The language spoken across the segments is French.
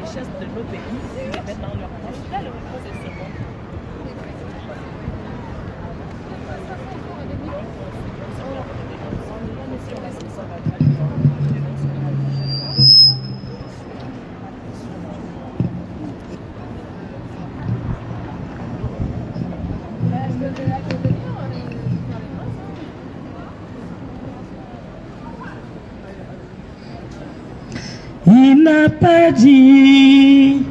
richesses de nos pays et les mettre dans leur poche. Là, le micro, c'est ce bon. Il n'a pas dit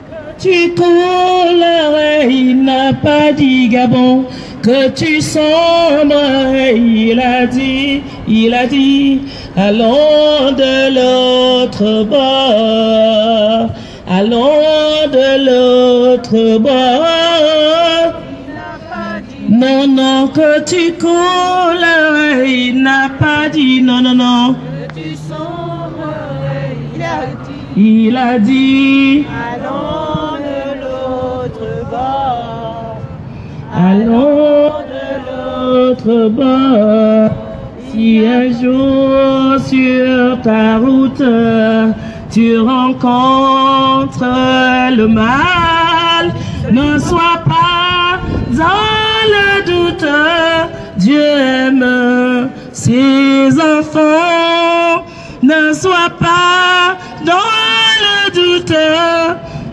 que tu coulerais, il n'a pas dit Gabon que tu sombrerais, il a dit, allons de l'autre bord, allons de l'autre bord. Non, non, que tu coulerais, il n'a pas dit, non, non, non. Il a dit, allons de l'autre bord, allons de l'autre bord. Si un jour sur ta route tu rencontres le mal, ne sois pas dans le doute. Dieu aime ses enfants. Ne sois pas dans le doute,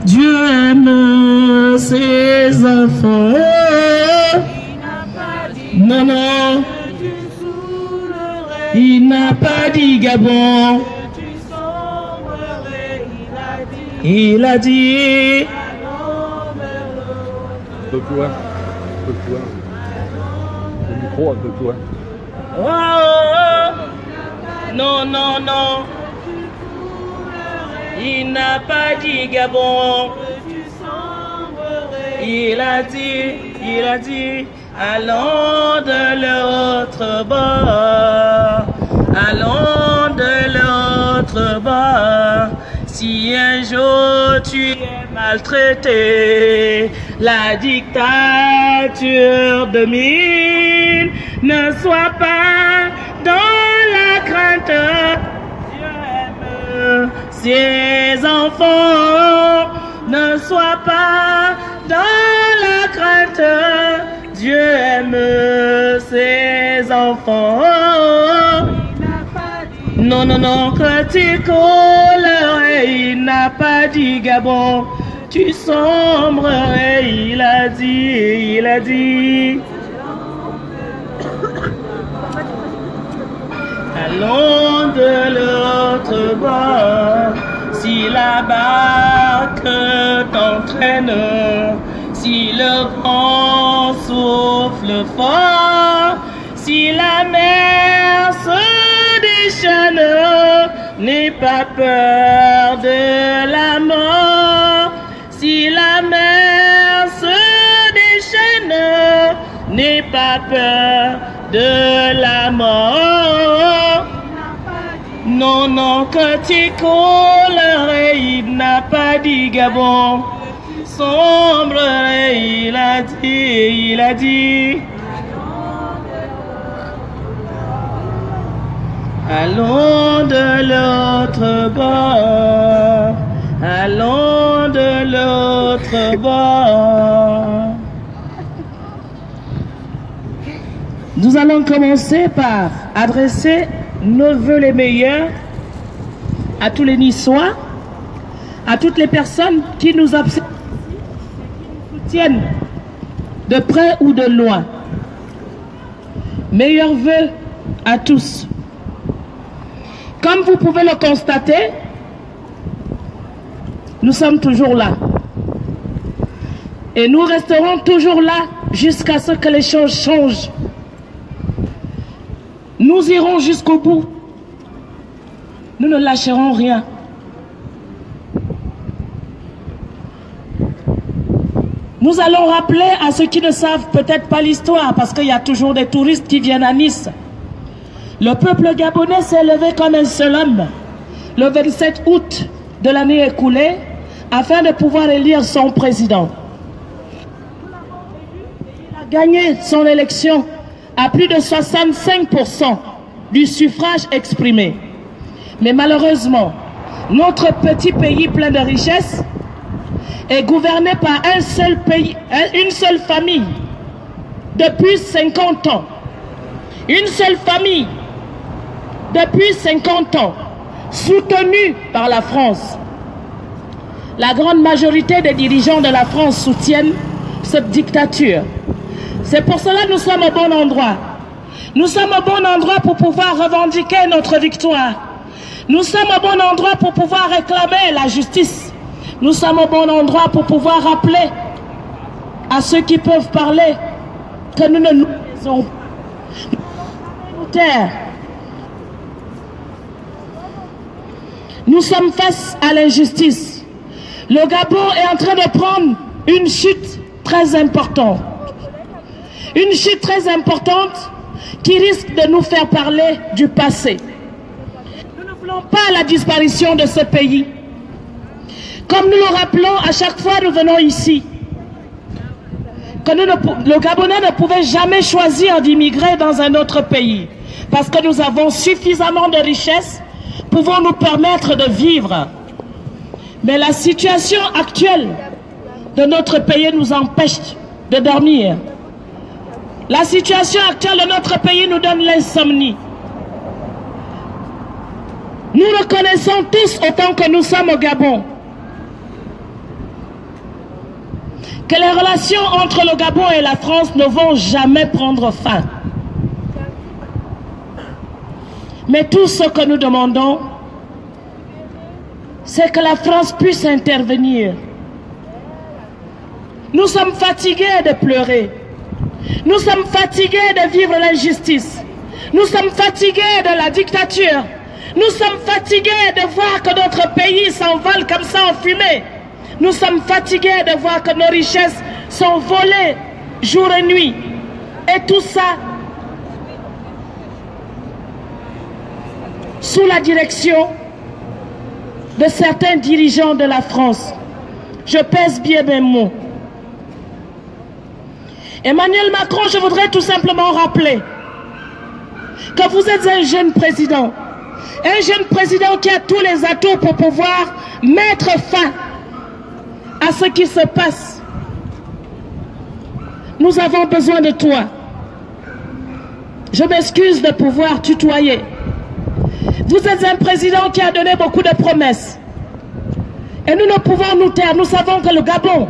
Dieu aime ses enfants. Non, non, il n'a pas dit Gabon. Il a dit. Un peu plus loin, le micro un peu plus loin. Oh, non, non, non. Il n'a pas dit Gabon. Il a dit, allons de l'autre bord, allons de l'autre bord. Si un jour tu es maltraité, la dictature domine, ne sois pas dans la crainte. Dieu aime ses enfants, ne sois pas dans la crainte. Dieu aime ses enfants. Non, non, non, que tu coulerais, il n'a pas dit Gabon. Tu sombrerais, il a dit. Allons de l'autre bord, si la barque t'entraîne, si le vent souffle fort, si la mer se déchaîne, n'aie pas peur de la mort. Si la mer se déchaîne, n'aie pas peur de la mort. Non, non, que tu coulerais, il n'a pas dit Gabon. Sombrerais, il a dit. Allons de l'autre bord, allons de l'autre bord. Nous allons commencer par adresser nos vœux les meilleurs à tous les Niçois, à toutes les personnes qui nous soutiennent de près ou de loin. Meilleurs vœux à tous. Comme vous pouvez le constater, nous sommes toujours là. Et nous resterons toujours là jusqu'à ce que les choses changent. Nous irons jusqu'au bout. Nous ne lâcherons rien. Nous allons rappeler à ceux qui ne savent peut-être pas l'histoire, parce qu'il y a toujours des touristes qui viennent à Nice. Le peuple gabonais s'est levé comme un seul homme le 27 août de l'année écoulée afin de pouvoir élire son président. Il a gagné son élection à plus de 65% du suffrage exprimé. Mais malheureusement, Notre petit pays plein de richesses est gouverné par un seul pays, une seule famille depuis 50 ans. Une seule famille depuis 50 ans, soutenue par la France. La grande majorité des dirigeants de la France soutiennent cette dictature. C'est pour cela que nous sommes au bon endroit. Nous sommes au bon endroit pour pouvoir revendiquer notre victoire. Nous sommes au bon endroit pour pouvoir réclamer la justice. Nous sommes au bon endroit pour pouvoir rappeler à ceux qui peuvent parler que nous ne nous taisons pas. Nous taire. Nous sommes face à l'injustice. Le Gabon est en train de prendre une chute très importante. Une chute très importante qui risque de nous faire parler du passé. Nous ne voulons pas la disparition de ce pays. Comme nous le rappelons à chaque fois nous venons ici, que le Gabonais ne pouvait jamais choisir d'immigrer dans un autre pays, parce que nous avons suffisamment de richesses pour nous permettre de vivre. Mais la situation actuelle de notre pays nous empêche de dormir. La situation actuelle de notre pays nous donne l'insomnie. Nous reconnaissons tous, autant que nous sommes au Gabon, que les relations entre le Gabon et la France ne vont jamais prendre fin. Mais tout ce que nous demandons, c'est que la France puisse intervenir. Nous sommes fatigués de pleurer. Nous sommes fatigués de vivre l'injustice. Nous sommes fatigués de la dictature. Nous sommes fatigués de voir que notre pays s'envole comme ça en fumée. Nous sommes fatigués de voir que nos richesses sont volées jour et nuit. Et tout ça sous la direction de certains dirigeants de la France. Je pèse bien mes mots. Emmanuel Macron, je voudrais tout simplement rappeler que vous êtes un jeune président qui a tous les atouts pour pouvoir mettre fin à ce qui se passe. Nous avons besoin de toi. Je m'excuse de pouvoir tutoyer. Vous êtes un président qui a donné beaucoup de promesses. Et nous ne pouvons nous taire. Nous savons que le Gabon,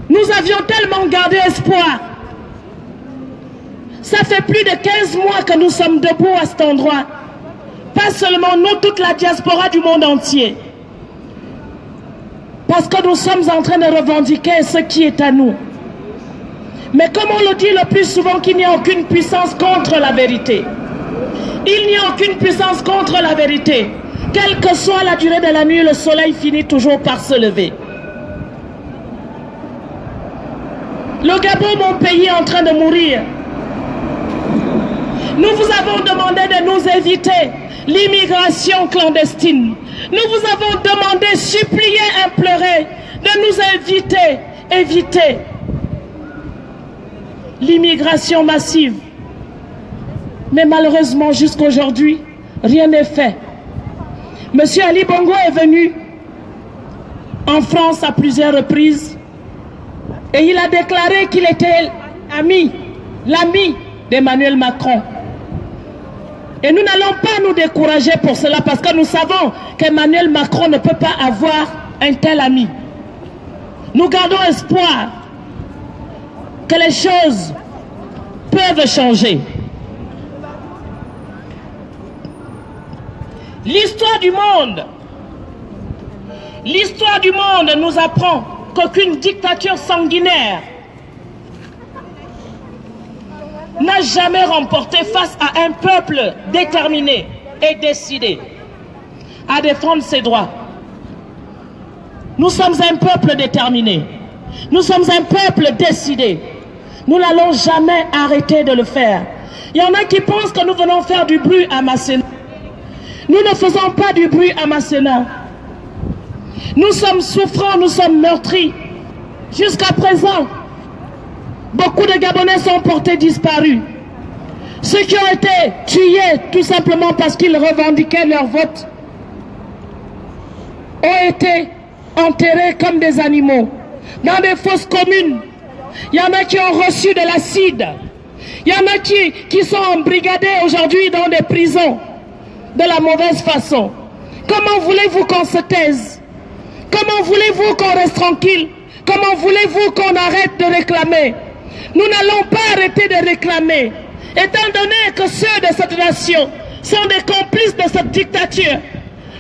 nous avions tellement gardé espoir. Ça fait plus de 15 mois que nous sommes debout à cet endroit. Pas seulement nous, toute la diaspora du monde entier. Parce que nous sommes en train de revendiquer ce qui est à nous. Mais comme on le dit le plus souvent, qu'il n'y a aucune puissance contre la vérité. Il n'y a aucune puissance contre la vérité. Quelle que soit la durée de la nuit, le soleil finit toujours par se lever. Le Gabon, mon pays, est en train de mourir. Nous vous avons demandé de nous éviter l'immigration clandestine. Nous vous avons demandé, supplié, imploré de nous éviter l'immigration massive. Mais malheureusement, jusqu'à aujourd'hui, rien n'est fait. Monsieur Ali Bongo est venu en France à plusieurs reprises et il a déclaré qu'il était l'ami d'Emmanuel Macron. Et nous n'allons pas nous décourager pour cela parce que nous savons qu'Emmanuel Macron ne peut pas avoir un tel ami. Nous gardons espoir que les choses peuvent changer. L'histoire du monde nous apprend qu'aucune dictature sanguinaire n'a jamais remporté face à un peuple déterminé et décidé à défendre ses droits. Nous sommes un peuple déterminé. Nous sommes un peuple décidé. Nous n'allons jamais arrêter de le faire. Il y en a qui pensent que nous venons faire du bruit à Masséna. Nous ne faisons pas du bruit à Masséna. Nous sommes souffrants, nous sommes meurtris. Jusqu'à présent, beaucoup de Gabonais sont portés disparus. Ceux qui ont été tués tout simplement parce qu'ils revendiquaient leur vote ont été enterrés comme des animaux dans des fosses communes. Il y en a qui ont reçu de l'acide. Il y en a qui sont embrigadés aujourd'hui dans des prisons de la mauvaise façon. Comment voulez-vous qu'on se taise? Comment voulez-vous qu'on reste tranquille? Comment voulez-vous qu'on arrête de réclamer? Nous n'allons pas arrêter de réclamer, étant donné que ceux de cette nation sont des complices de cette dictature.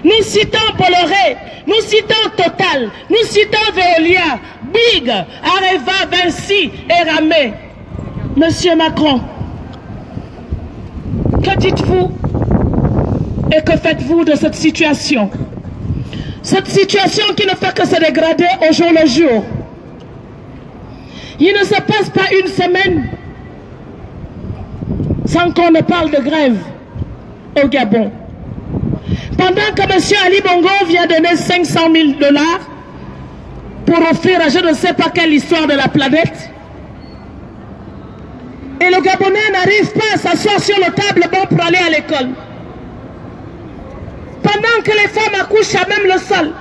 Nous citons Bolloré, nous citons Total, nous citons Veolia, Big, Areva, Vinci et Ramé. Monsieur Macron, que dites-vous et que faites-vous de cette situation? Cette situation qui ne fait que se dégrader au jour le jour. Il ne se passe pas une semaine sans qu'on ne parle de grève au Gabon. Pendant que M. Ali Bongo vient donner 500 000 $ pour offrir à je ne sais pas quelle histoire de la planète, et le Gabonais n'arrive pas à s'asseoir sur le table-banc pour aller à l'école. Pendant que les femmes accouchent à même le sol.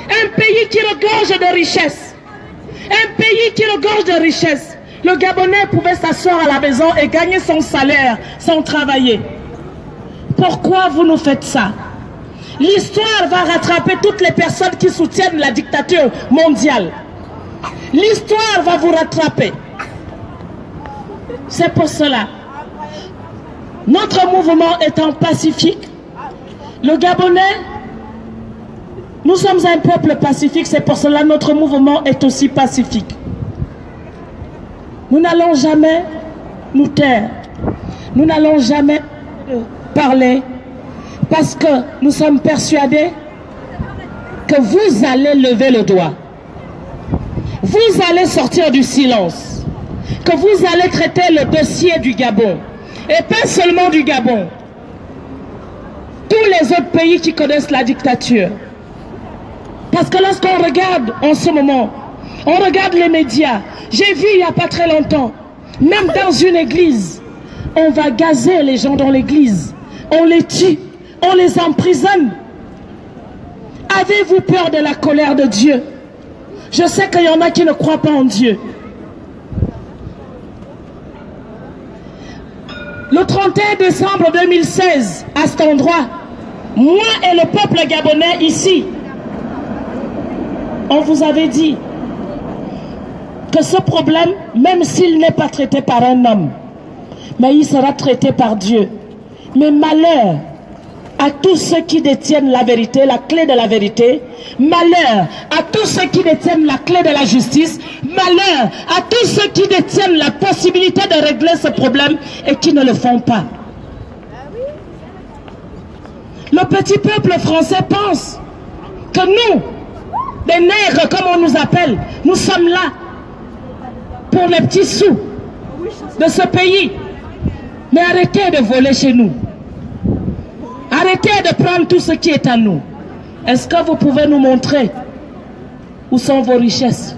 Un pays qui regorge de richesses. Un pays qui regorge de richesses. Le Gabonais pouvait s'asseoir à la maison et gagner son salaire sans travailler. Pourquoi vous nous faites ça? L'histoire va rattraper toutes les personnes qui soutiennent la dictature mondiale. L'histoire va vous rattraper. C'est pour cela. Notre mouvement étant pacifique, le Gabonais, nous sommes un peuple pacifique, c'est pour cela que notre mouvement est aussi pacifique. Nous n'allons jamais nous taire, nous n'allons jamais parler, parce que nous sommes persuadés que vous allez lever le doigt. Vous allez sortir du silence, que vous allez traiter le dossier du Gabon, et pas seulement du Gabon. Tous les autres pays qui connaissent la dictature. Parce que lorsqu'on regarde en ce moment, on regarde les médias. J'ai vu il n'y a pas très longtemps, même dans une église, on va gazer les gens dans l'église. On les tue, on les emprisonne. Avez-vous peur de la colère de Dieu? Je sais qu'il y en a qui ne croient pas en Dieu. Le 31 décembre 2016, à cet endroit, moi et le peuple gabonais ici, on vous avait dit que ce problème, même s'il n'est pas traité par un homme, mais il sera traité par Dieu. Mais malheur à tous ceux qui détiennent la vérité, la clé de la vérité, malheur à tous ceux qui détiennent la clé de la justice, malheur à tous ceux qui détiennent la possibilité de régler ce problème et qui ne le font pas. Le petit peuple français pense que nous, des nègres comme on nous appelle, nous sommes là pour les petits sous de ce pays. Mais arrêtez de voler chez nous. Arrêtez de prendre tout ce qui est à nous. Est-ce que vous pouvez nous montrer où sont vos richesses?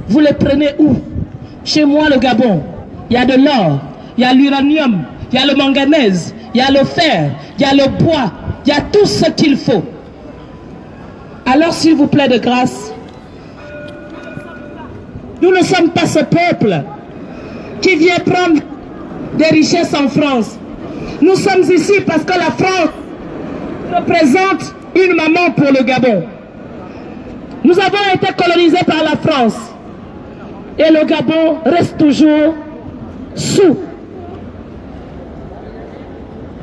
Vous les prenez où? Chez moi, le Gabon, il y a de l'or, il y a l'uranium, il y a le manganèse, il y a le fer, il y a le bois, il y a tout ce qu'il faut. Alors, s'il vous plaît, de grâce, nous ne sommes pas ce peuple qui vient prendre des richesses en France. Nous sommes ici parce que la France représente une maman pour le Gabon. Nous avons été colonisés par la France. Et le Gabon reste toujours sous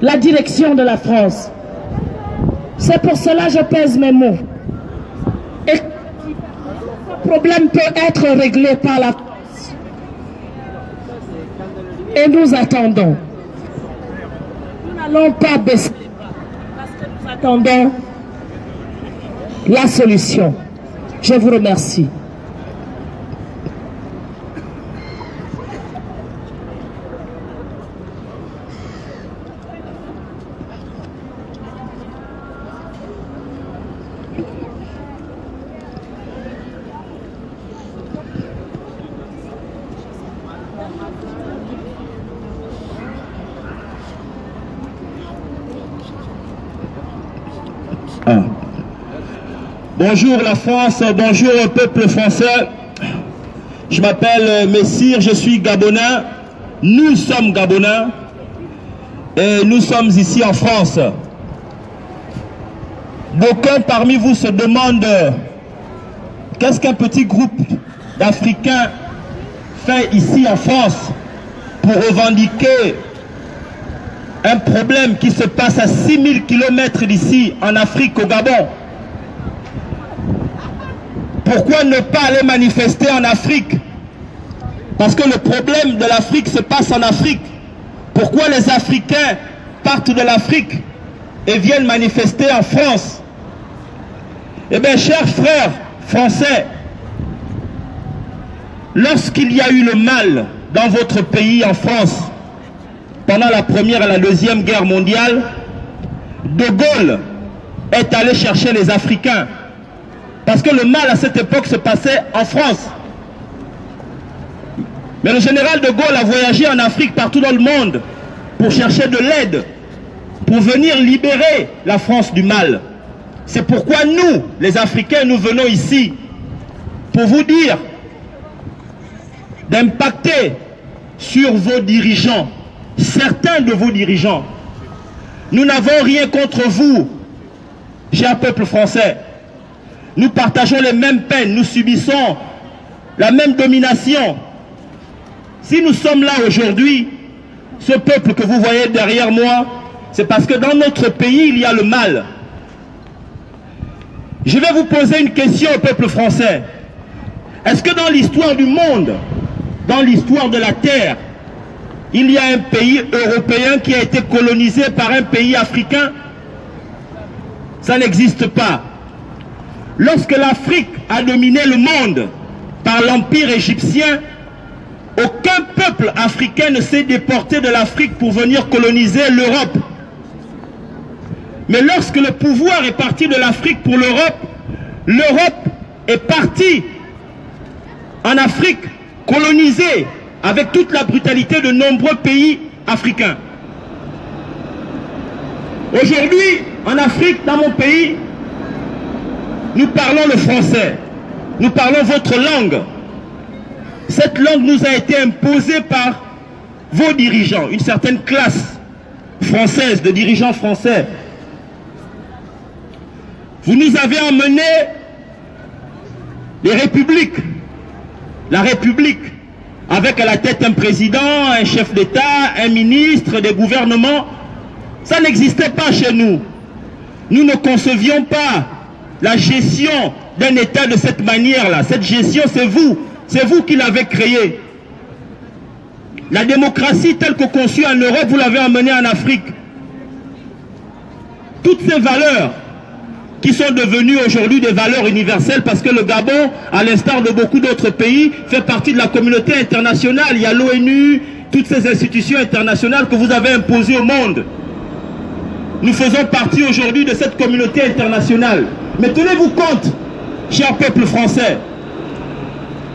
la direction de la France. C'est pour cela que je pèse mes mots. Et ce problème peut être réglé par la France. Et nous attendons. Nous n'allons pas baisser les bras parce que nous attendons la solution. Je vous remercie. Bonjour la France, bonjour au peuple français. Je m'appelle Messire, je suis Gabonais. Nous sommes Gabonais et nous sommes ici en France. D'aucuns parmi vous se demandent qu'est-ce qu'un petit groupe d'Africains fait ici en France pour revendiquer un problème qui se passe à 6000 km d'ici en Afrique, au Gabon. Pourquoi ne pas aller manifester en Afrique? Parce que le problème de l'Afrique se passe en Afrique. Pourquoi les Africains partent de l'Afrique et viennent manifester en France? Eh bien, chers frères français, lorsqu'il y a eu le mal dans votre pays, en France, pendant la Première et la Deuxième Guerre mondiale, De Gaulle est allé chercher les Africains. Parce que le mal à cette époque se passait en France. Mais le général de Gaulle a voyagé en Afrique, partout dans le monde, pour chercher de l'aide, pour venir libérer la France du mal. C'est pourquoi nous, les Africains, nous venons ici pour vous dire d'impacter sur vos dirigeants, certains de vos dirigeants. Nous n'avons rien contre vous, cher peuple français. Nous partageons les mêmes peines, nous subissons la même domination. Si nous sommes là aujourd'hui, ce peuple que vous voyez derrière moi, c'est parce que dans notre pays, il y a le mal. Je vais vous poser une question au peuple français. Est-ce que dans l'histoire du monde, dans l'histoire de la Terre, il y a un pays européen qui a été colonisé par un pays africain? Ça n'existe pas. Lorsque l'Afrique a dominé le monde par l'empire égyptien, aucun peuple africain ne s'est déporté de l'Afrique pour venir coloniser l'Europe. Mais lorsque le pouvoir est parti de l'Afrique pour l'Europe, l'Europe est partie en Afrique colonisée avec toute la brutalité de nombreux pays africains. Aujourd'hui, en Afrique, dans mon pays, nous parlons le français. Nous parlons votre langue. Cette langue nous a été imposée par vos dirigeants, une certaine classe française, de dirigeants français. Vous nous avez emmené les républiques, la République, avec à la tête un président, un chef d'État, un ministre, des gouvernements. Ça n'existait pas chez nous. Nous ne concevions pas la gestion d'un État de cette manière-là. Cette gestion, c'est vous qui l'avez créée. La démocratie telle que conçue en Europe, vous l'avez emmenée en Afrique. Toutes ces valeurs qui sont devenues aujourd'hui des valeurs universelles, parce que le Gabon, à l'instar de beaucoup d'autres pays, fait partie de la communauté internationale. Il y a l'ONU, toutes ces institutions internationales que vous avez imposées au monde. Nous faisons partie aujourd'hui de cette communauté internationale. Mais tenez-vous compte, cher peuple français,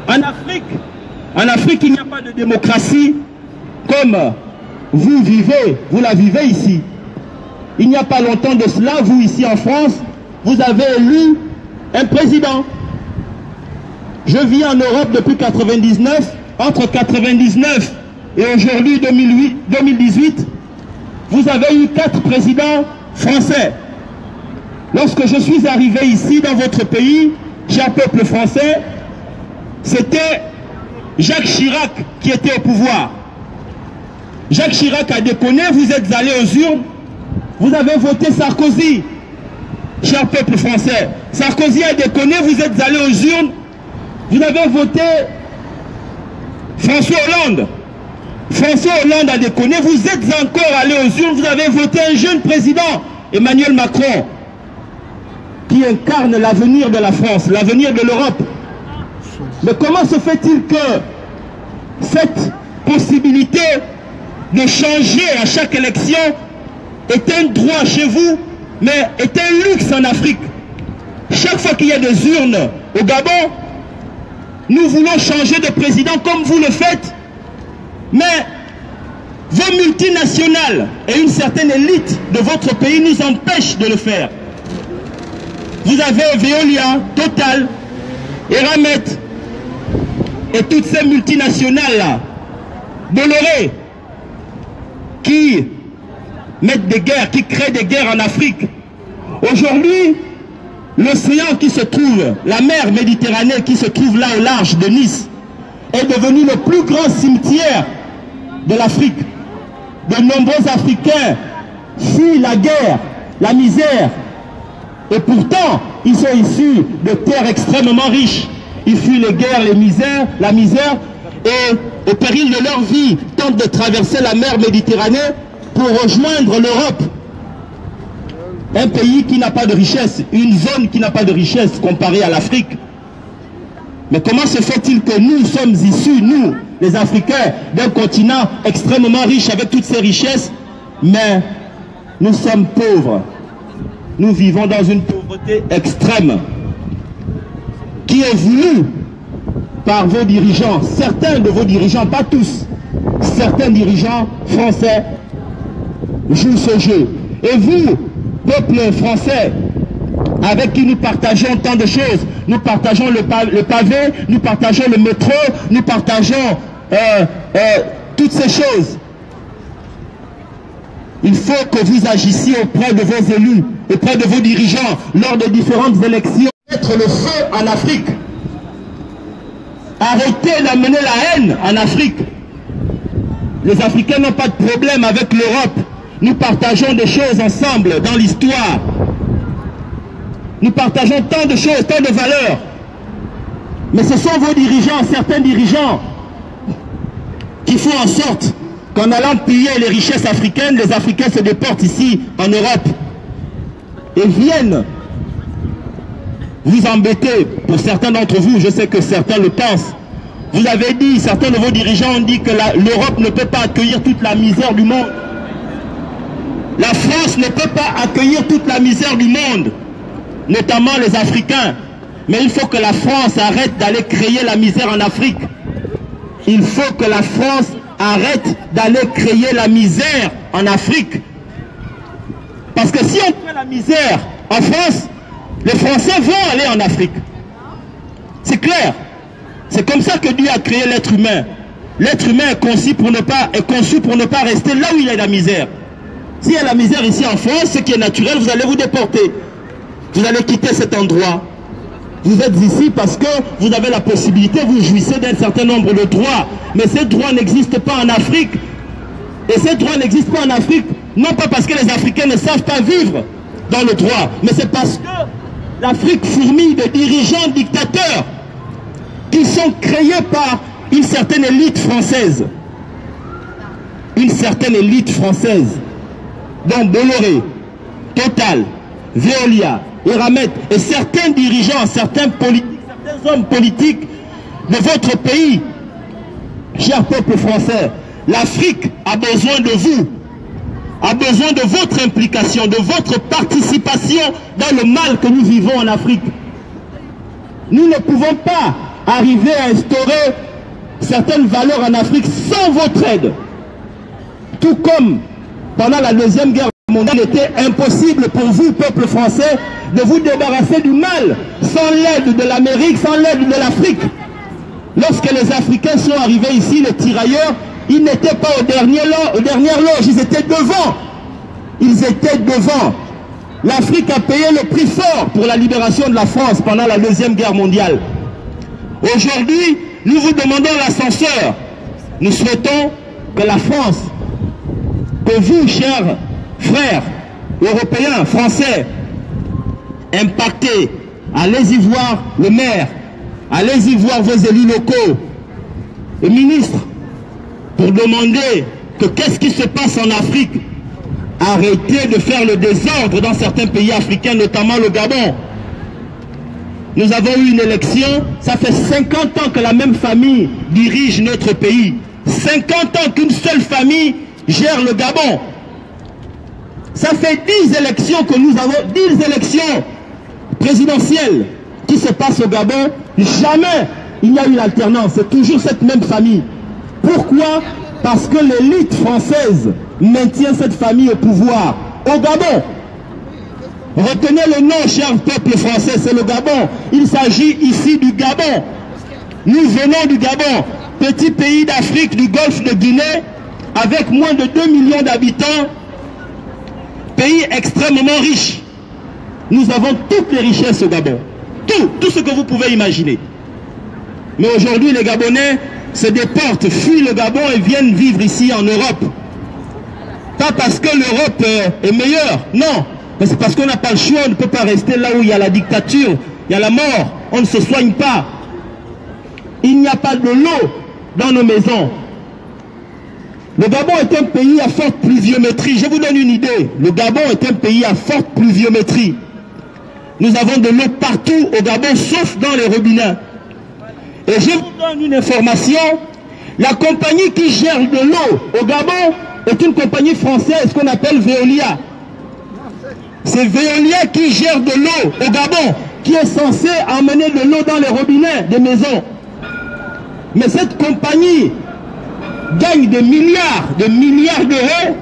en Afrique, il n'y a pas de démocratie comme vous vivez, vous la vivez ici. Il n'y a pas longtemps de cela, vous ici en France, vous avez élu un président. Je vis en Europe depuis 1999. Entre 1999 et aujourd'hui 2018, vous avez eu 4 présidents français. Lorsque je suis arrivé ici dans votre pays, cher peuple français, c'était Jacques Chirac qui était au pouvoir. Jacques Chirac a déconné, vous êtes allés aux urnes, vous avez voté Sarkozy. Cher peuple français, Sarkozy a déconné, vous êtes allés aux urnes, vous avez voté François Hollande. François Hollande a déconné, vous êtes encore allés aux urnes, vous avez voté un jeune président, Emmanuel Macron, qui incarne l'avenir de la France, l'avenir de l'Europe. Mais comment se fait-il que cette possibilité de changer à chaque élection est un droit chez vous, mais est un luxe en Afrique? Chaque fois qu'il y a des urnes au Gabon, nous voulons changer de président comme vous le faites, mais vos multinationales et une certaine élite de votre pays nous empêchent de le faire. Vous avez Veolia, Total, Eramet, et toutes ces multinationales-là, Bolloré, qui mettent des guerres, qui créent des guerres en Afrique. Aujourd'hui, l'océan qui se trouve, la mer Méditerranée qui se trouve là au large de Nice, est devenu le plus grand cimetière de l'Afrique. De nombreux Africains fuient la guerre, la misère, et pourtant, ils sont issus de terres extrêmement riches. Ils fuient les guerres, les misères, la misère, et au péril de leur vie, tentent de traverser la mer Méditerranée pour rejoindre l'Europe. Un pays qui n'a pas de richesse, une zone qui n'a pas de richesse comparée à l'Afrique. Mais comment se fait-il que nous sommes issus, nous, les Africains, d'un continent extrêmement riche avec toutes ses richesses, mais nous sommes pauvres. Nous vivons dans une pauvreté extrême qui est voulue par vos dirigeants, certains de vos dirigeants, pas tous, certains dirigeants français jouent ce jeu. Et vous, peuple français, avec qui nous partageons tant de choses, nous partageons le pavé, nous partageons le métro, nous partageons toutes ces choses. Il faut que vous agissiez auprès de vos élus, auprès de vos dirigeants, lors de différentes élections. Mettre le feu en Afrique. Arrêtez d'amener la haine en Afrique. Les Africains n'ont pas de problème avec l'Europe. Nous partageons des choses ensemble dans l'histoire. Nous partageons tant de choses, tant de valeurs. Mais ce sont vos dirigeants, certains dirigeants, qui font en sorte qu'en allant piller les richesses africaines, les Africains se déportent ici, en Europe, et viennent vous embêter. Pour certains d'entre vous, je sais que certains le pensent. Vous avez dit, certains de vos dirigeants ont dit que l'Europe ne peut pas accueillir toute la misère du monde. La France ne peut pas accueillir toute la misère du monde, notamment les Africains. Mais il faut que la France arrête d'aller créer la misère en Afrique. Il faut que la France arrête d'aller créer la misère en Afrique. Parce que si on crée la misère en France, les Français vont aller en Afrique. C'est clair. C'est comme ça que Dieu a créé l'être humain. L'être humain est conçu pour ne pas rester là où il y a la misère. S'il y a la misère ici en France, ce qui est naturel, vous allez vous déporter. Vous allez quitter cet endroit. Vous êtes ici parce que vous avez la possibilité, vous jouissez d'un certain nombre de droits. Mais ces droits n'existent pas en Afrique. Et ces droits n'existent pas en Afrique, non pas parce que les Africains ne savent pas vivre dans le droit, mais c'est parce que l'Afrique fourmille de dirigeants dictateurs qui sont créés par une certaine élite française. Une certaine élite française, dont Bolloré, Total, Veolia, Eramet et certains dirigeants, certains hommes politiques de votre pays. Cher peuple français, l'Afrique a besoin de vous, a besoin de votre implication, de votre participation dans le mal que nous vivons en Afrique. Nous ne pouvons pas arriver à instaurer certaines valeurs en Afrique sans votre aide. Tout comme pendant la Deuxième Guerre mondiale, il était impossible pour vous, peuple français, de vous débarrasser du mal sans l'aide de l'Amérique, sans l'aide de l'Afrique. Lorsque les Africains sont arrivés ici, les tirailleurs, ils n'étaient pas aux dernières loges, ils étaient devant. Ils étaient devant. L'Afrique a payé le prix fort pour la libération de la France pendant la Deuxième Guerre mondiale. Aujourd'hui, nous vous demandons l'ascenseur. Nous souhaitons que la France, que vous, chers frères européens, français, impactés, allez-y voir le maire, allez-y voir vos élus locaux, le ministre, pour demander que qu'est-ce qui se passe en Afrique. Arrêtez de faire le désordre dans certains pays africains, notamment le Gabon. Nous avons eu une élection, ça fait 50 ans que la même famille dirige notre pays. 50 ans qu'une seule famille gère le Gabon. Ça fait 10 élections que nous avons, 10 élections présidentielles qui se passent au Gabon. Jamais il y a eu l'alternance, c'est toujours cette même famille. Pourquoi? Parce que l'élite française maintient cette famille au pouvoir au Gabon. Retenez le nom, cher peuple français, c'est le Gabon. Il s'agit ici du Gabon. Nous venons du Gabon, petit pays d'Afrique, du golfe de Guinée, avec moins de 2 millions d'habitants, pays extrêmement riche. Nous avons toutes les richesses au Gabon. Tout ce que vous pouvez imaginer. Mais aujourd'hui, les Gabonais se déportent, fuient le Gabon et viennent vivre ici en Europe. Pas parce que l'Europe est meilleure, non. Mais c'est parce qu'on n'a pas le choix, on ne peut pas rester là où il y a la dictature, il y a la mort, on ne se soigne pas. Il n'y a pas de l'eau dans nos maisons. Le Gabon est un pays à forte pluviométrie. Je vous donne une idée. Le Gabon est un pays à forte pluviométrie. Nous avons de l'eau partout au Gabon, sauf dans les robinets. Et je vous donne une information. La compagnie qui gère de l'eau au Gabon est une compagnie française qu'on appelle Veolia. C'est Veolia qui gère de l'eau au Gabon, qui est censé amener de l'eau dans les robinets des maisons. Mais cette compagnie gagne des milliards d'euros,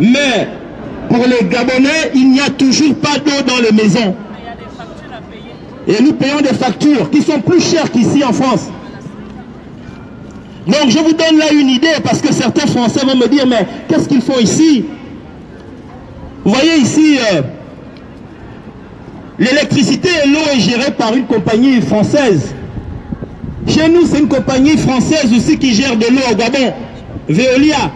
mais pour les Gabonais, il n'y a toujours pas d'eau dans les maisons. Et nous payons des factures qui sont plus chères qu'ici en France. Donc je vous donne là une idée, parce que certains Français vont me dire, mais qu'est-ce qu'ils font ici? Vous voyez ici, l'électricité et l'eau est gérée par une compagnie française. Chez nous, c'est une compagnie française aussi qui gère de l'eau au Gabon, Veolia,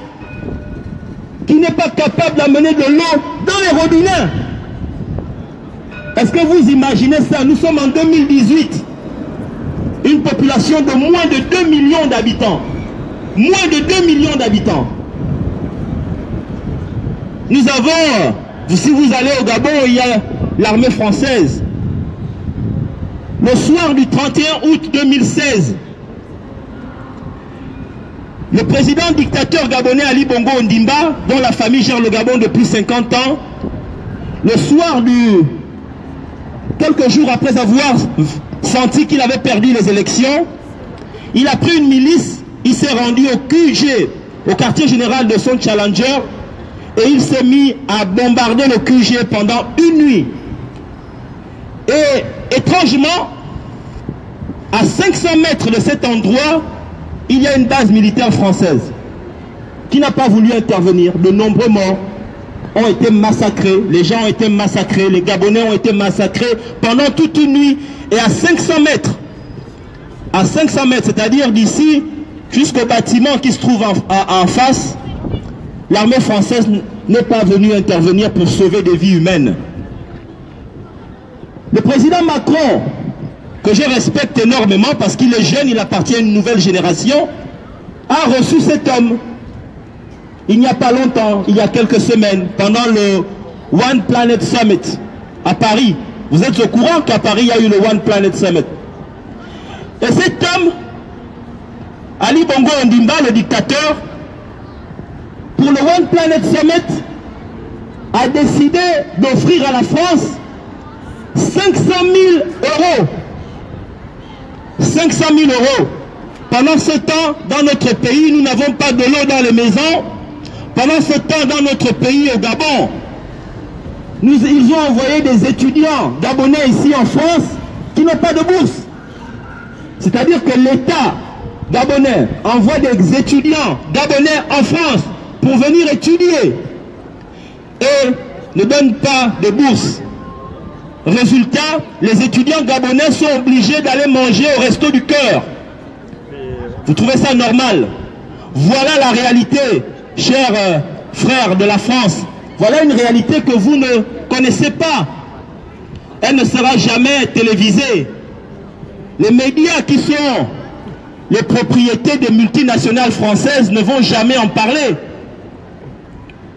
qui n'est pas capable d'amener de l'eau dans les robinets. Est-ce que vous imaginez ça? Nous sommes en 2018. Une population de moins de 2 millions d'habitants. Moins de 2 millions d'habitants. Nous avons, si vous allez au Gabon, il y a l'armée française. Le soir du 31 août 2016, le président dictateur gabonais Ali Bongo Ondimba, dont la famille gère le Gabon depuis 50 ans, le soir quelques jours après avoir senti qu'il avait perdu les élections, il a pris une milice, il s'est rendu au QG, au quartier général de son challenger, et il s'est mis à bombarder le QG pendant une nuit. Et étrangement, à 500 mètres de cet endroit, il y a une base militaire française qui n'a pas voulu intervenir. De nombreux morts ont été massacrés, les gens ont été massacrés, les Gabonais ont été massacrés pendant toute une nuit. Et à 500 mètres, c'est-à-dire d'ici jusqu'au bâtiment qui se trouve en face, l'armée française n'est pas venue intervenir pour sauver des vies humaines. Le président Macron, que je respecte énormément parce qu'il est jeune, il appartient à une nouvelle génération, a reçu cet homme. Il n'y a pas longtemps, il y a quelques semaines, pendant le One Planet Summit à Paris. Vous êtes au courant qu'à Paris, il y a eu le One Planet Summit. Et cet homme, Ali Bongo Ondimba, le dictateur, pour le One Planet Summit, a décidé d'offrir à la France 500 000 euros. 500 000 euros. Pendant ce temps, dans notre pays, nous n'avons pas de l'eau dans les maisons. Pendant ce temps, dans notre pays, au Gabon, ils ont envoyé des étudiants gabonais ici en France qui n'ont pas de bourse. C'est-à-dire que l'État gabonais envoie des étudiants gabonais en France pour venir étudier et ne donne pas de bourse. Résultat, les étudiants gabonais sont obligés d'aller manger au Resto du Cœur. Vous trouvez ça normal? Voilà la réalité, chers frères de la France. Voilà une réalité que vous ne connaissez pas. Elle ne sera jamais télévisée. Les médias qui sont les propriétés des multinationales françaises ne vont jamais en parler.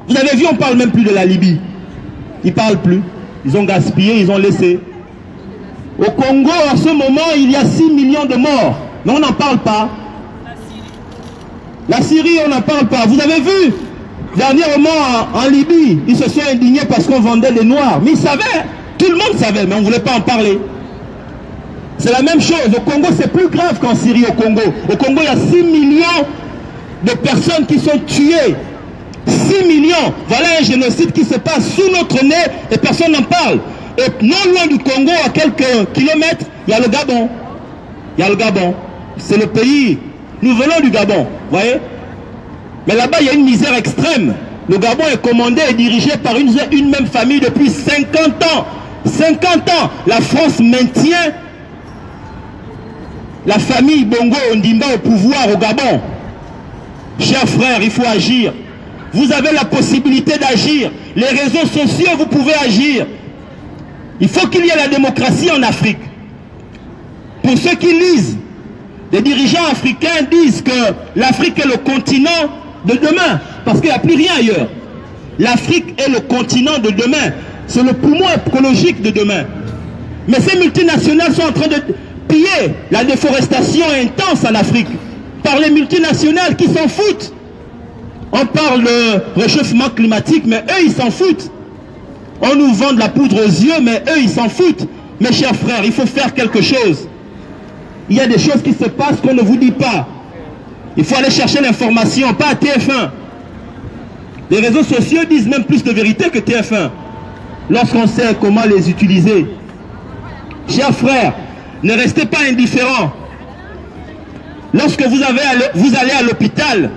Vous avez vu, on ne parle même plus de la Libye. Ils ne parlent plus. Ils ont gaspillé, ils ont laissé. Au Congo, en ce moment, il y a 6 millions de morts. Mais on n'en parle pas. La Syrie, on n'en parle pas. Vous avez vu, dernièrement en Libye, ils se sont indignés parce qu'on vendait les Noirs. Mais ils savaient, tout le monde savait, mais on ne voulait pas en parler. C'est la même chose. Au Congo, c'est plus grave qu'en Syrie, au Congo. Au Congo, il y a 6 millions de personnes qui sont tuées 6 millions. Voilà un génocide qui se passe sous notre nez et personne n'en parle. Et non loin du Congo, à quelques kilomètres, il y a le Gabon. Il y a le Gabon. C'est le pays. Nous venons du Gabon, vous voyez. Mais là-bas, il y a une misère extrême. Le Gabon est commandé et dirigé par une même famille depuis 50 ans. 50 ans. La France maintient la famille Bongo Ondimba au pouvoir au Gabon. Chers frères, il faut agir. Vous avez la possibilité d'agir. Les réseaux sociaux, vous pouvez agir. Il faut qu'il y ait la démocratie en Afrique. Pour ceux qui lisent, les dirigeants africains disent que l'Afrique est le continent de demain, parce qu'il n'y a plus rien ailleurs. L'Afrique est le continent de demain. C'est le poumon écologique de demain. Mais ces multinationales sont en train de piller. La déforestation est intense en Afrique. Par les multinationales qui s'en foutent. On parle de réchauffement climatique, mais eux, ils s'en foutent. On nous vend de la poudre aux yeux, mais eux, ils s'en foutent. Mes chers frères, il faut faire quelque chose. Il y a des choses qui se passent qu'on ne vous dit pas. Il faut aller chercher l'information, pas à TF1. Les réseaux sociaux disent même plus de vérité que TF1. Lorsqu'on sait comment les utiliser. Chers frères, ne restez pas indifférents. Lorsque vous allez à l'hôpital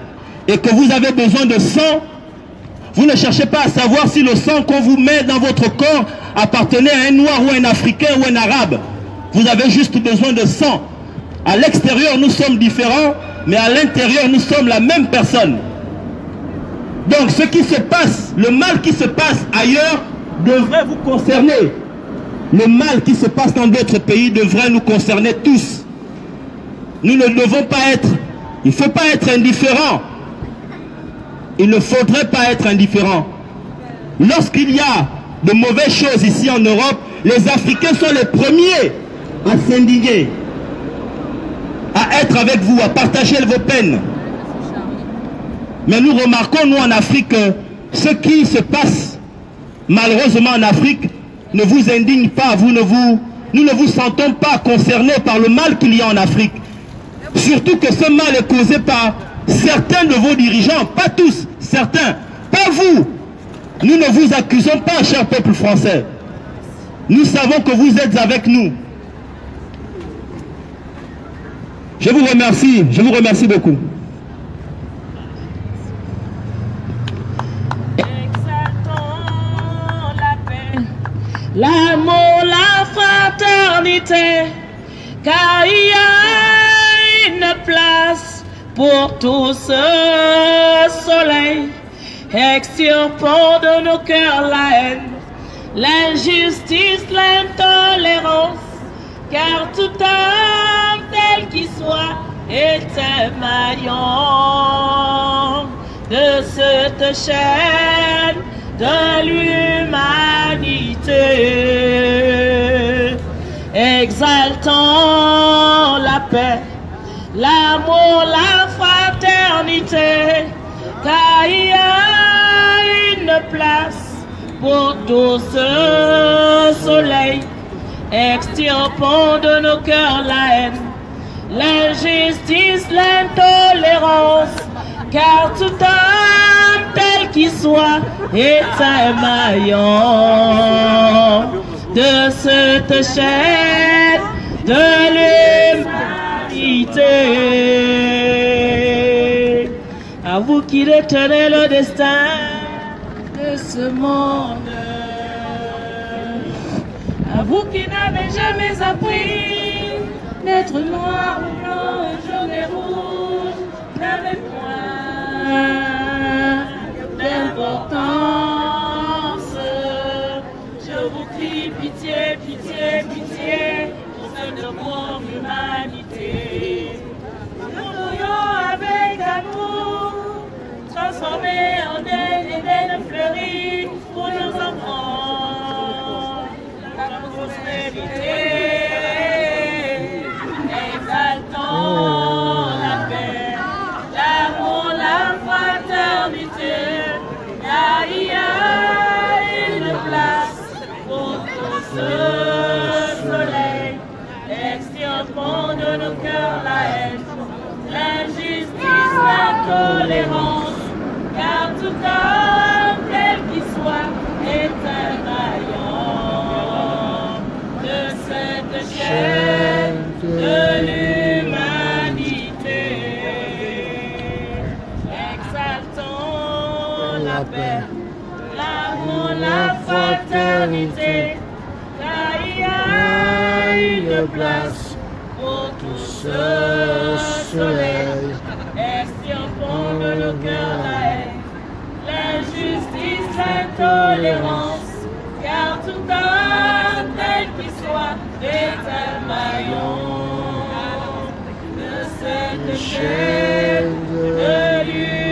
et que vous avez besoin de sang, vous ne cherchez pas à savoir si le sang qu'on vous met dans votre corps appartenait à un noir ou un africain ou un arabe. Vous avez juste besoin de sang. À l'extérieur, nous sommes différents, mais à l'intérieur, nous sommes la même personne. Donc, ce qui se passe, le mal qui se passe ailleurs, devrait vous concerner. Le mal qui se passe dans d'autres pays devrait nous concerner tous. Nous ne devons pas être, il ne faut pas être indifférent. Il ne faudrait pas être indifférent. Lorsqu'il y a de mauvaises choses ici en Europe, les Africains sont les premiers à s'indigner, à être avec vous, à partager vos peines. Mais nous remarquons, nous en Afrique, ce qui se passe malheureusement en Afrique ne vous indigne pas, nous ne vous sentons pas concernés par le mal qu'il y a en Afrique. Surtout que ce mal est causé par certains de vos dirigeants, pas tous, certains, pas vous. Nous ne vous accusons pas, cher peuple français. Nous savons que vous êtes avec nous. Je vous remercie beaucoup. L'amour, la fraternité, car il y a une place pour tout ce soleil. Extirpons de nos cœurs la haine, l'injustice, l'intolérance, car tout homme tel qu'il soit est un maillon de cette chaîne de l'humanité. Exaltons la paix, l'amour, la fraternité, car il y a une place pour tout ce soleil. Extirpons de nos cœurs la haine, l'injustice, l'intolérance, car tout homme tel qu'il soit est un maillon de cette chaîne de l'humanité. À vous qui détenez le destin de ce monde, à vous qui n'avez jamais appris d'être noir ou blanc, jaune et rouge, n'avez point d'importance. Je vous crie pitié, pitié, pitié pour cette pauvre humanité. Nous voulons avec amour transformer en Éden fleurie pour nos enfants la prospérité. Exaltons la paix, l'amour, la fraternité, car il y a une place pour tout ce soleil. Extirpons de nos cœurs la haine, l'injustice, l'intolérance, car tout a cette chaîne de l'humanité. Exaltons la paix, l'amour, la fraternité, car il y a une place pour tout ce soleil. Extirpons de nos cœurs la haine, l'injustice, l'intolérance, car tout homme tel qu'il soit est un maillon de cette chaîne de l'humanité.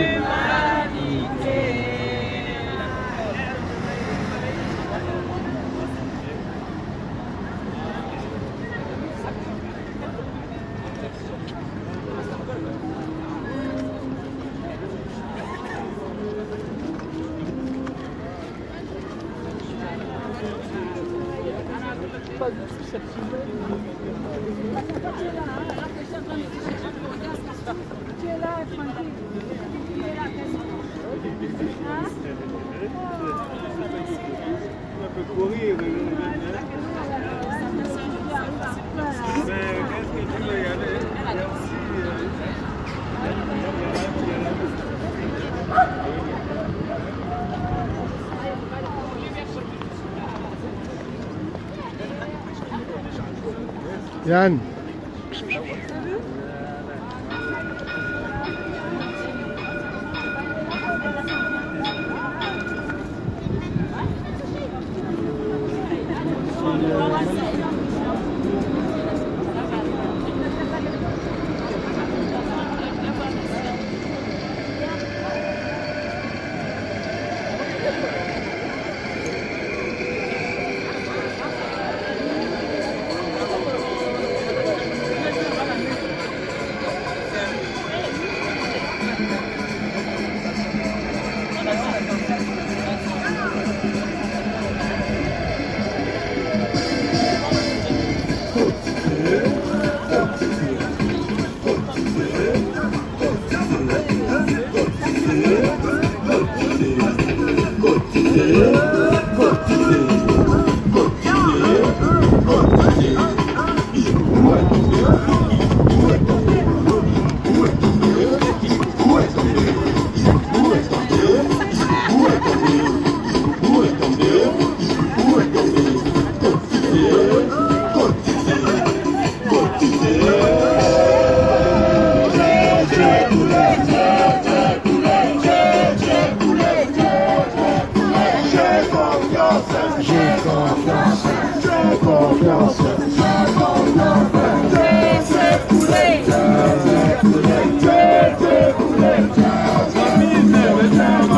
Yann.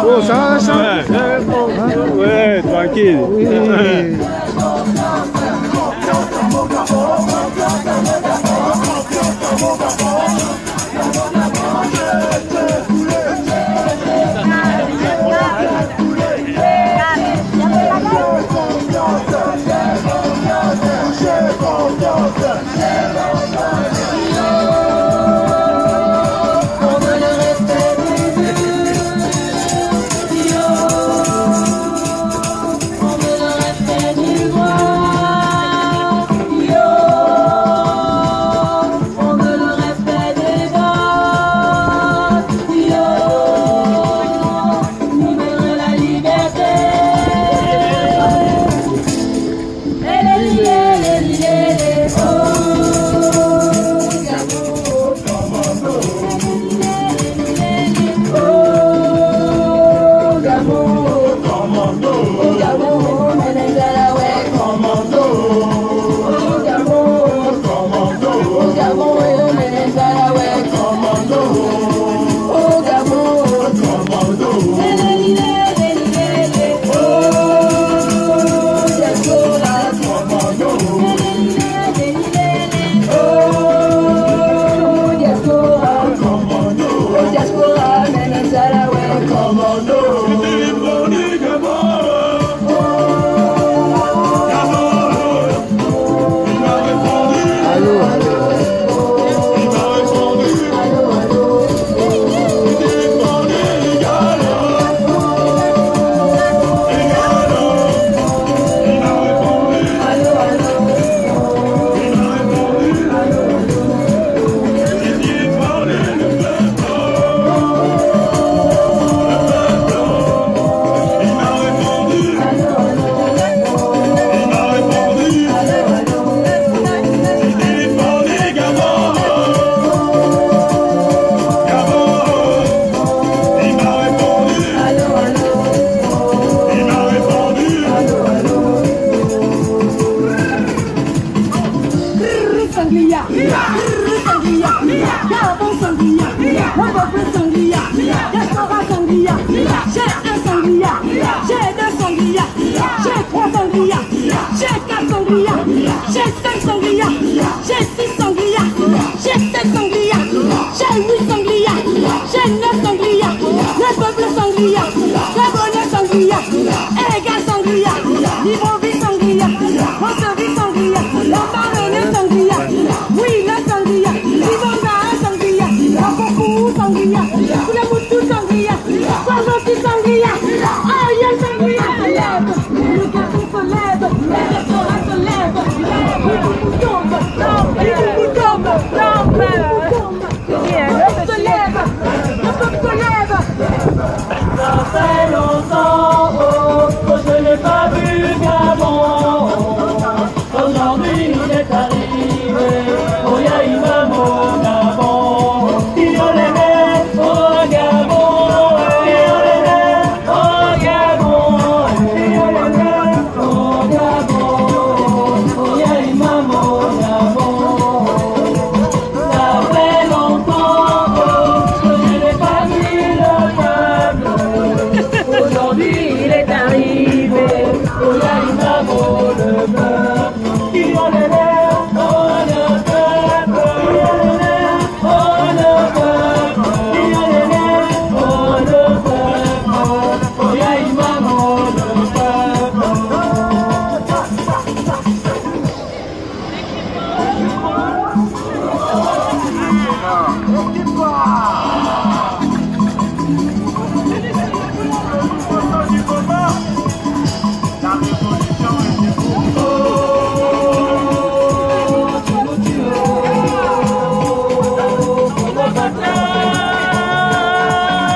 Oh, ça, ça. Ouais, tranquille. Oui. On veut le respect sangria, sangria, Gabon sangria, le peuple sangria, diaspora sangria, j'ai un sangria, j'ai deux sangria, j'ai trois sangria, j'ai quatre sangria, j'ai cinq sangria, j'ai six sangria, j'ai sept sangria, j'ai huit sangria, j'ai neuf sangria, le peuple sangria, Gabonais sangria, Égal sangria, Libreville sangria, Monterville sangria, Lambaréné sangria, oui la sangria, Libonga sangria, Babokou sangria, Koulamoutou sangria, Kwazoti sangria, Aïe sangria se lève, le gâteau se lève, les restaurants se lèvent, Iboubou tombe, Iboubou tombe, le peuple se lève, le peuple se lève. Ça fait longtemps que je n'ai pas vu Gabon. Aujourd'hui il est arrivé, oh Yaïma mon Gabon. Il y a les mêmes, oh Gabon. Il y a les mêmes, oh Gabon. Il y a les mêmes, oh Gabon. Oh Yaïma mon Gabon. Ça fait longtemps que je n'ai pas vu le peuple. Aujourd'hui il est arrivé, oh Yaïma mon le peuple. Il y a les mêmes, oh le peuple. Il y a les mêmes, oh le peuple. Il y a les mêmes, oh le peuple. Oh Yaïma mon le peuple.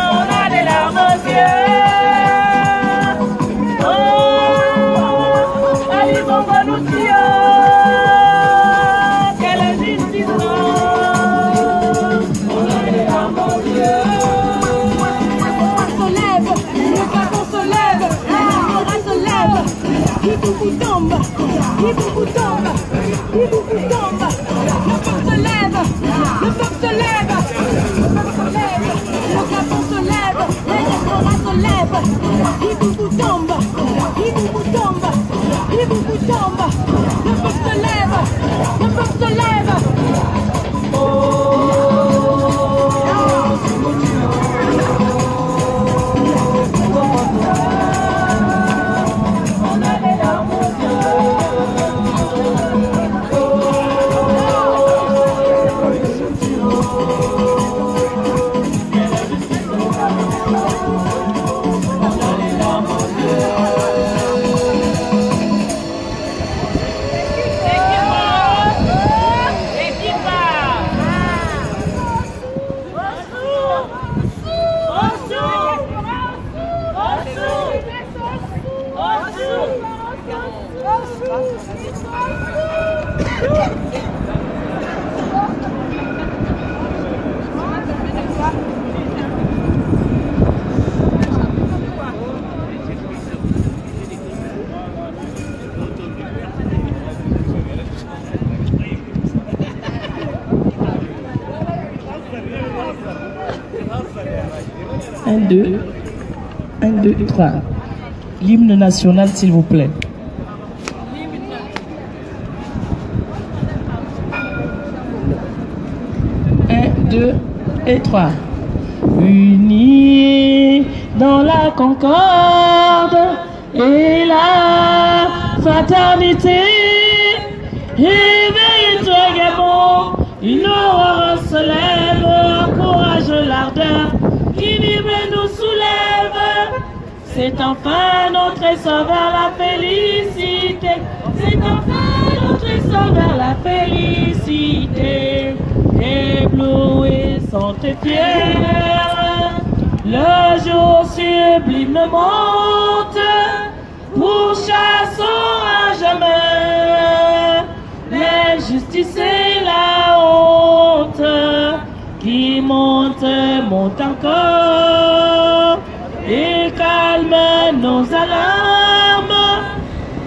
On a des larmes aux yeux. Oh, allez, on va nous tuer. Quelle injustice. On a des larmes aux yeux. Se lève, le Gabon se lève, la diaspora se lève, Iboubou tombe, Iboubou tombe, Iboubou tombe, le peuple se lève, le peuple se lève, le peuple se lève, le Gabon se lève, la diaspora se lève, Iboubou tombe, Iboubou tombe, Iboubou tombe, le peuple se lève, le peuple se lève. On a les larmes aux Un, deux, 1, 2, 3. L'hymne national, s'il vous plaît. Un, deux et 3. Unis dans la concorde et la fraternité. Éveille-toi, Gabon, une aurore se lève, encourage l'ardeur qui vibre et nous soulève. C'est enfin notre essor vers la félicité. C'est enfin notre essor vers la félicité. Éblouissante et fière, le jour sublime monte, pourchassons à jamais l'injustice et la honte qui monte encore et calme nos alarmes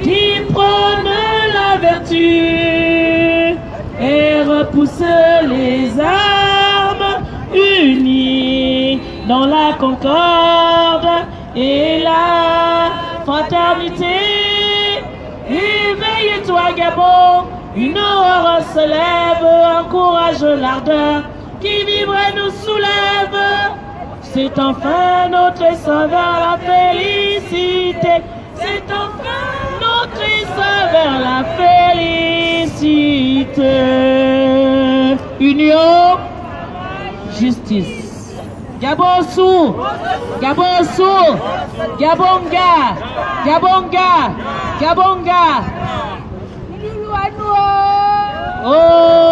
qui prônent la vertu et repousse les armes, unis dans la concorde et la fraternité. Éveille-toi, Gabon, une aurore se lève, encourage l'ardeur qui vibre et nous soulève. C'est enfin notre essor vers la félicité. C'est enfin notre essor vers la félicité. Union, justice. Gabon sous, Gabon sous, Gabonga, Gabonga, Gabonga. Oh,